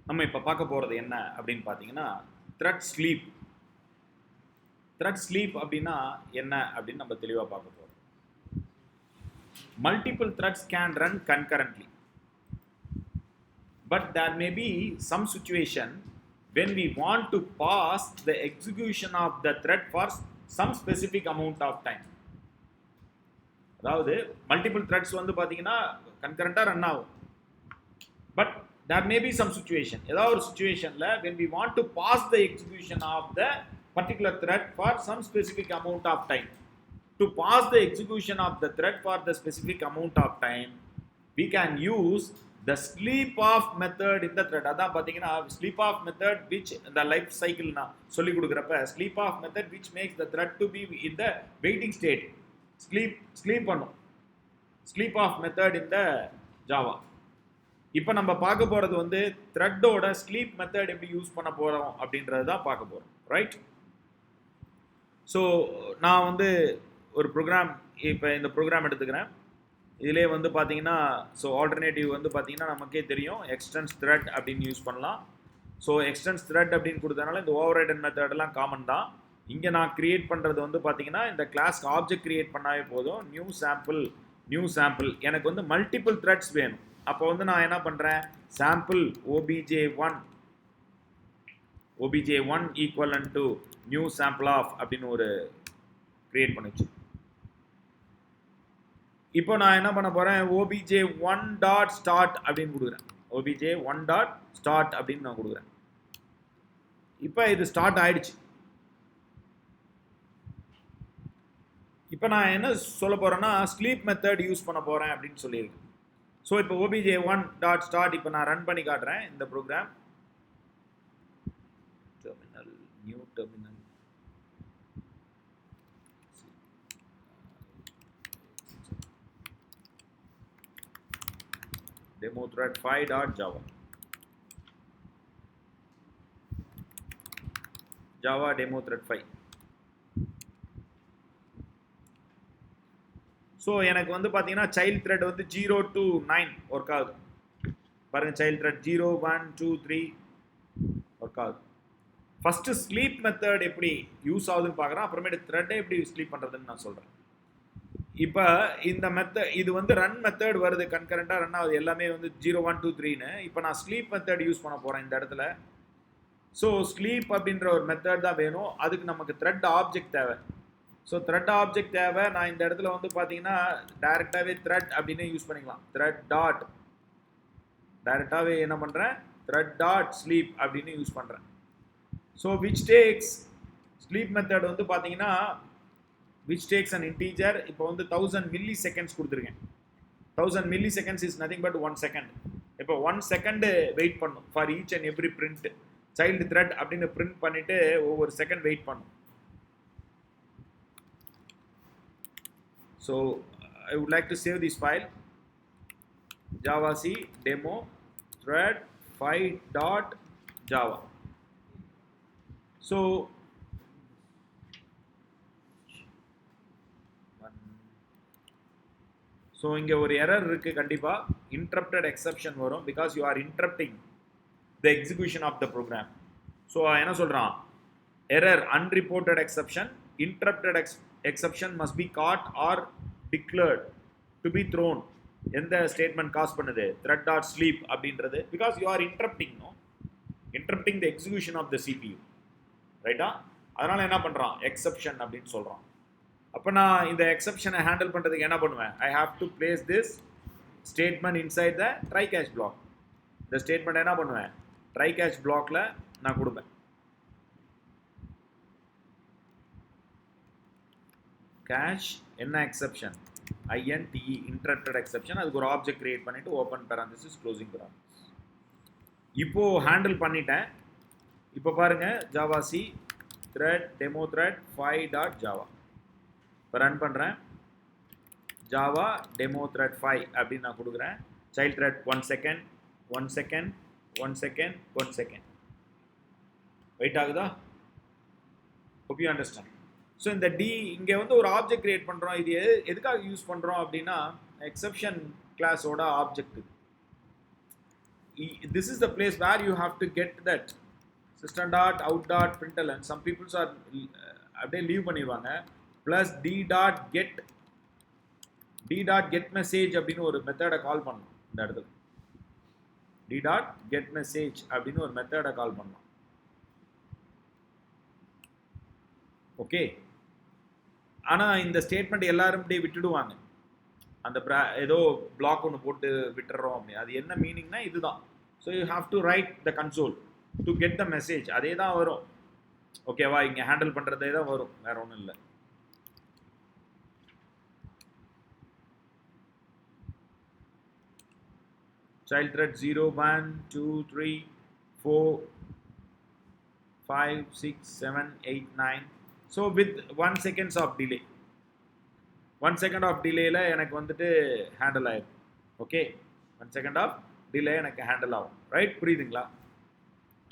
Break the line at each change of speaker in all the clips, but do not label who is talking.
நம்ம இப்போ பார்க்க போகிறது என்ன அப்படின்னு பார்த்தீங்கன்னா த்ரெட் ஸ்லீப். த்ரெட் ஸ்லீப் அப்படின்னா என்ன அப்படின்னு நம்ம தெளிவாக பார்க்க போகிறோம். Multiple threads can run concurrently, but there may be some situation when we want to pause the execution of the thread for some specific amount of time. அதாவது multiple threads வந்து பார்த்தீங்கன்னா கன்கரண்டாக ரன் ஆகும், but there may be some situation, ஏதாவது ஒரு சுச்சுவேஷனில் when we want to pause the execution of the particular thread for some specific amount of time. To pause the execution of the thread for the specific amount of time, we can use the sleep off method in the thread. அதான் பார்த்தீங்கன்னா sleep off method which the life cycle நான் சொல்லி கொடுக்குறப்ப sleep off method which makes the thread to be in the waiting state. sleep பண்ணும் sleep off method in the Java. இப்போ நம்ம பார்க்க போகிறது வந்து த்ரெட்டோட ஸ்லீப் மெத்தட் எப்படி யூஸ் பண்ண போகிறோம் அப்படின்றது தான் பார்க்க போகிறோம், ரைட்? ஸோ நான் வந்து ஒரு ப்ரோக்ராம், இப்போ இந்த ப்ரோக்ராம் எடுத்துக்கிறேன். இதிலே வந்து பார்த்தீங்கன்னா ஸோ ஆல்டர்னேட்டிவ் வந்து பார்த்தீங்கன்னா நமக்கே தெரியும் எக்ஸ்டென்ஸ் த்ரெட் அப்படின்னு யூஸ் பண்ணலாம். ஸோ எக்ஸ்டென்ஸ் த்ரெட் அப்படின்னு கொடுத்தனால இந்த ஓவர் ரைடன் மெத்தடெல்லாம் காமன் தான். இங்கே நான் க்ரியேட் பண்ணுறது வந்து பார்த்தீங்கன்னா இந்த கிளாஸ்க்கு ஆப்ஜெக்ட் க்ரியேட் பண்ணாவே போதும். நியூ சாம்பிள் எனக்கு வந்து மல்டிபிள் த்ரெட்ஸ் வேணும். அப்போ வந்து நான் என்ன பண்ணுறேன், sample obj1 equal to new sample of அப்படின்னு ஒரு க்ரியேட் பண்ணிச்சு. இப்போ நான் என்ன பண்ண போகிறேன், obj1.start அப்படின்னு கொடுக்குறேன். obj1.start அப்படின்னு நான் கொடுக்குறேன். இப்போ இது ஸ்டார்ட் ஆயிடுச்சு. இப்போ நான் என்ன சொல்ல போகிறேன்னா ஸ்லீப் மெத்தட் யூஸ் பண்ண போகிறேன் அப்படின்னு சொல்லியிருக்கேன். ஸோ இப்போ obj1.start இப்போ நான் ரன் பண்ணி காட்டுறேன் இந்த program. New terminal demo thread 5.java java demo thread 5. So எனக்கு வந்து பார்த்தீங்கன்னா சைல்ட் த்ரெட் வந்து 0 to 9 ஒர்க் ஆகுது. பாருங்கள், சைல்ட் த்ரெட் 0 1 2 3 ஒர்க் ஆகுது. ஃபஸ்ட்டு ஸ்லீப் மெத்தட் எப்படி யூஸ் ஆகுதுன்னு பார்க்குறேன், அப்புறமேட்டு த்ரெட்டை எப்படி ஸ்லீப் பண்ணுறதுன்னு நான் சொல்கிறேன். இப்போ இந்த இது வந்து ரன் மெத்தட் வருது, கன்கரண்ட்டாக ரன் ஆகுது, எல்லாமே வந்து 0 1 2 3ன்னு. இப்போ நான் ஸ்லீப் மெத்தட் யூஸ் பண்ண போகிறேன் இந்த இடத்துல. ஸோ ஸ்லீப் அப்படின்ற ஒரு மெத்தட் தான் வேணும். அதுக்கு நமக்கு த்ரெட் ஆப்ஜெக்ட் தேவை. ஸோ த்ரெட் ஆப்ஜெக்ட் தேவை. நான் இந்த இடத்துல வந்து பார்த்தீங்கன்னா டைரெக்டாகவே த்ரெட் அப்படின்னு யூஸ் பண்ணிக்கலாம். டைரெக்டாகவே என்ன பண்ணுறேன், thread.sleep அப்படின்னு யூஸ் பண்ணுறேன். So which takes sleep method வந்து பார்த்தீங்கன்னா which takes an integer. இப்போ வந்து 1000 milliseconds கொடுத்துருக்கேன். 1000 milliseconds is nothing but 1 second. இப்போ 1 second வெயிட் பண்ணும் for each and every print. Child thread அப்படின்னு பிரிண்ட் பண்ணிவிட்டு ஒவ்வொரு செகண்ட் வெயிட் பண்ணும். So I would like to save this file, javac demo thread 5.java. So இங்கே ஒரு error இருக்கு, கண்டிப்பா இன்டரப்டட் எக்ஸெப்ஷன் வரும் because you are interrupting the execution of the program. So என்ன சொல்றான், error unreported exception, interrupted exception must be caught or declared to be thrown. எந்த statement cos பண்ணுது, thread.sleep அப்படின்றது, because you are interrupting the execution of the CPU, ரைட்டா? அதனால என்ன பண்றான், exception அப்படின்னு சொல்றான். அப்போ நான் இந்த எக்ஸெப்ஷனை ஹேண்டில் பண்ணுறதுக்கு என்ன பண்ணுவேன், I have to place this statement inside the try catch black. இந்த ஸ்டேட்மெண்ட் என்ன பண்ணுவேன், ட்ரை கேட்ச் பிளாக்ல நான் கொடுப்பேன். கேஷ் என்ன எக்ஸெப்ஷன், INTE இன்டரப்டட் எக்ஸெப்ஷன். அதுக்கு ஒரு ஆப்ஜெக்ட் கிரியேட் பண்ணிட்டு ஓப்பன் பேராந்திசிஸ் க்ளோசிங் பேராந்திசிஸ். இப்போ ஹேண்டில் பண்ணிட்டேன். இப்போ பாருங்க, ஜாவாc thread demo thread 5.java. இப்போ ரன் பண்ணுறேன். ஜாவா டெமோ த்ரெட் 5 அப்படின்னு நான் கொடுக்குறேன். Child thread 1 second 1 second 1 second 1 second wait ஆகுதா? hope you understand. ஸோ இந்த இங்கே வந்து ஒரு ஆப்ஜெக்ட் கிரியேட் பண்ணுறோம். இது எதுக்காக யூஸ் பண்ணுறோம் அப்படின்னா எக்ஸெப்ஷன் கிளாஸோட object. this is the place where you have to get that system dot out dot println. Some people are அப்படியே லீவ் பண்ணிடுவாங்க. plus d dot get message அப்படின்னு ஒரு மெத்தடை கால் பண்ணணும். இந்த இடத்துல d dot get message அப்படின்னு ஒரு மெத்தடை கால் பண்ணணும். ஓகே, ஆனால் இந்த ஸ்டேட்மெண்ட் எல்லாரும் இப்படி விட்டுடுவாங்க. அந்த ஏதோ பிளாக் ஒன்று போட்டு விட்டுறோம் அப்படி. அது என்ன மீனிங்னா இதுதான். So you have to right the console to get the message. அதே தான் வரும். ஓகேவா, இங்கே ஹேண்டில் பண்ணுறதே தான் வரும், வேற ஒன்றும் இல்லை. child thread 0 1 2 3 4 5 6 7 8 9. so with 1 seconds of delay, 1 second of delayல எனக்கு வந்துட்டு ஹேண்டில் ஆயிடும். ஓகே, 1 second of delay எனக்கு ஹேண்டில் ஆகும். ரைட், புரியுதுங்களா?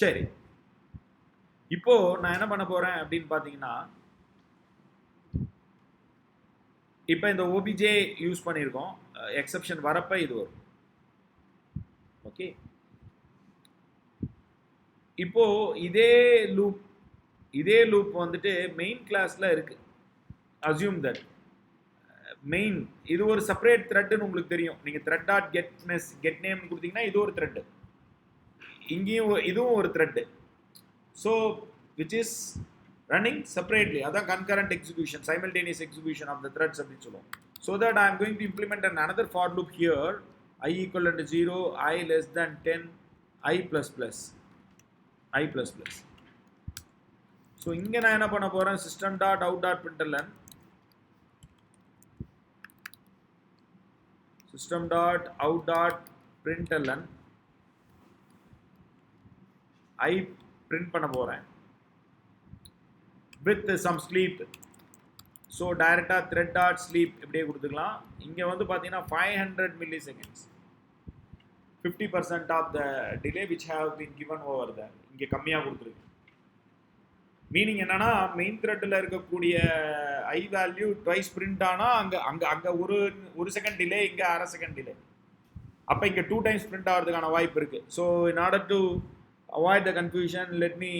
சரி, இப்போ நான் என்ன பண்ண போறேன் அப்படின்னு பார்த்தீங்கன்னா, இப்போ இந்த ஓபிஜே யூஸ் பண்ணியிருக்கோம். எக்ஸெப்ஷன் வரப்ப இது வரும். ஓகே, இப்போ இதே லூப் வந்துட்டு மெயின் கிளாஸ்ல இருக்கு. அசியூம் தட் மெயின் இது ஒரு செப்பரேட் த்ரெட்னு உங்களுக்கு தெரியும். நீங்க த்ரெட் டாட் கெட் நேம் கொடுத்தீங்கன்னா இது ஒரு த்ரெட், இங்கேயும் இதுவும் ஒரு thread. So which is running separately. அதான் concurrent execution, simultaneous execution of the threads அப்படின்னு சொல்லுவோம். So that I am going to implement another for loop here, I equal to 0, I less than 10, I plus plus. So இங்கே நான் என்ன பண்ண போகிறேன், system dot out dot println system dot out dot println I print பண்ண போகிறேன் with some sleep. So டைரெக்டாக thread dot sleep இப்படியே கொடுத்துக்கலாம். இங்கே வந்து பார்த்தீங்கன்னா 500 milliseconds, 50% of the delay which have been given over there. இங்கே கம்மியாக கொடுத்துருக்கு. மீனிங் என்னன்னா, மெயின் த்ரெட்டில் இருக்கக்கூடிய ஐ வேல்யூ ட்வைஸ் பிரிண்ட் ஆனால் அங்கே ஒரு செகண்ட் டிலே, இங்கே அரை செகண்ட் டிலே. அப்போ இங்கே 2 times பிரிண்ட் ஆகிறதுக்கான வாய்ப்பு இருக்குது. So in order to avoid the confusion, let me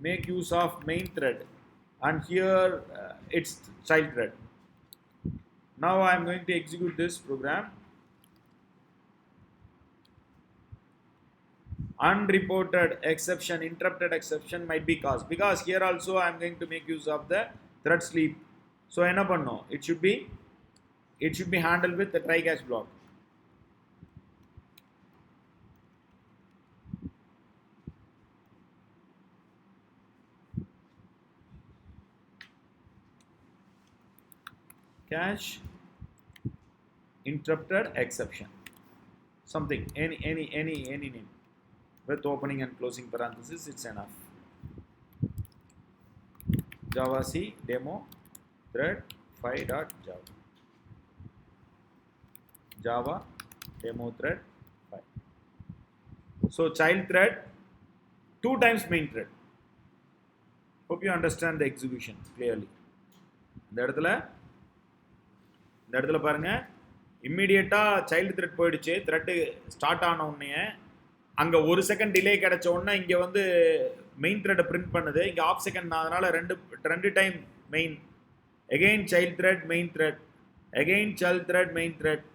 make use of main thread and here it's child thread. Now I am going to execute this program. Unreported exception, interrupted exception might be caused because here also I am going to make use of the thread sleep. So enna pannom, it should be handled with the try catch block. Catch interrupted exception, something, any name with opening and closing parenthesis, it's enough. Java C demo thread 5.java, Java demo thread 5. So child thread 2 times main thread. Hope you understand the execution clearly. இந்த இடத்துல பாருங்க, இம்மிடியேட்டாக child thread போயிடுச்சு. Thread start ஆன உடனே அங்கே 1 second delay கிடைச்ச உடனே இங்கே வந்து மெயின் த்ரெட்டை பிரிண்ட் பண்ணுது. இங்கே ஆஃப் செகண்ட், அதனால் ரெண்டு time main, again child thread main thread, again child thread main thread,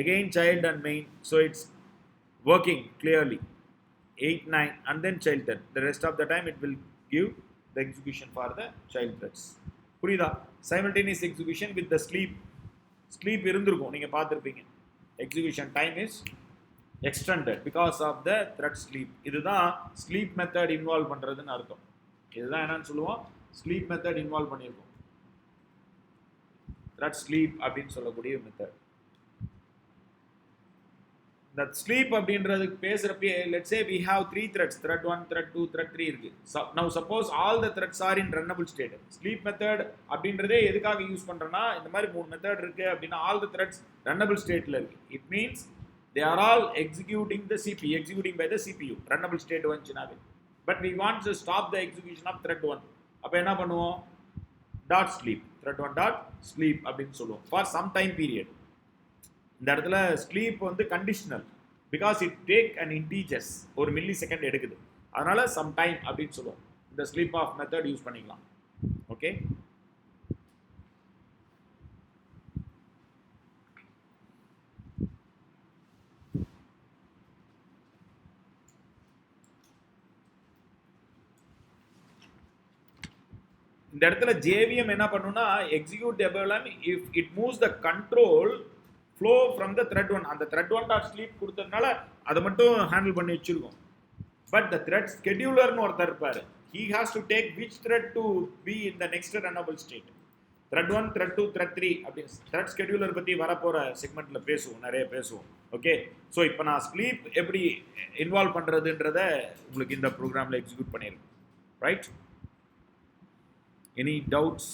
again child and main. So it's working clearly 8 9 and then child thread. The rest of the time it will give the execution for the child threads. புரியுதா? simultaneous execution with the sleep இருந்திருக்கும், நீங்க பார்த்துருப்பீங்க. execution time is extended because of the thread sleep. இதுதான் sleep method involve பண்றதுன்னு அர்த்தம். இதுதான் என்னன்னு சொல்லுவோம், sleep method involve பண்ணியிருக்கோம். thread sleep அப்படின்னு சொல்லக்கூடிய மெத்தட். the sleep அப்படின்றதுக்கு பேசுறப்பே, let's say we have 3 threads, thread 1, thread 2, thread 3 இருக்கு. now suppose all the threads are in runnable state. sleep method அப்படின்றதே எதுக்காக யூஸ் பண்றேன்னா, இந்த மாதிரி 3 மெத்தட் இருக்கு அப்படின்னா all the threads runnable stateல இருக்கு. it means they are all executing by the CPU. runnable state வந்துச்சுனாவே. but we want to stop the execution of thread 1. அப்ப என்ன பண்ணுவோம், dot sleep, thread 1 dot sleep அப்படின்னு சொல்லுவோம் for some time period. இந்த இடத்துல sleep வந்து conditional. Because it take and integers ஒரு millisecond எடுக்குது. அதனால சம் டைம் அப்படின்னு சொல்லுவோம். இந்த ஸ்லீப் ஆஃப் மெத்தட் யூஸ் பண்ணிக்கலாம். ஓகே, இந்த இடத்துல JVM என்ன பண்ணும்னா executable if it moves the control flow from the thread one. அந்த த்ரெட் ஒன் டாட் ஸ்லீப் கொடுத்ததுனால அதை மட்டும் ஹேண்டில் பண்ணி வச்சிருக்கோம். பட் த த்ரெட் ஸ்கெடியூலர்னு ஒருத்தர் இருப்பார். he has to take which thread to be in the next runnable state. thread 1, thread 2, thread 3 அப்படி thread scheduler பற்றி வரப்போகிற செக்மெண்ட்ல பேசுவோம், நிறைய பேசுவோம். ஓகே, ஸோ இப்போ நான் ஸ்லீப் எப்படி இன்வால்வ் பண்ணுறதுன்றத உங்களுக்கு இந்த ப்ரோக்ராமில் எக்ஸிக்யூட் பண்ணியிருக்கேன். Right, any doubts?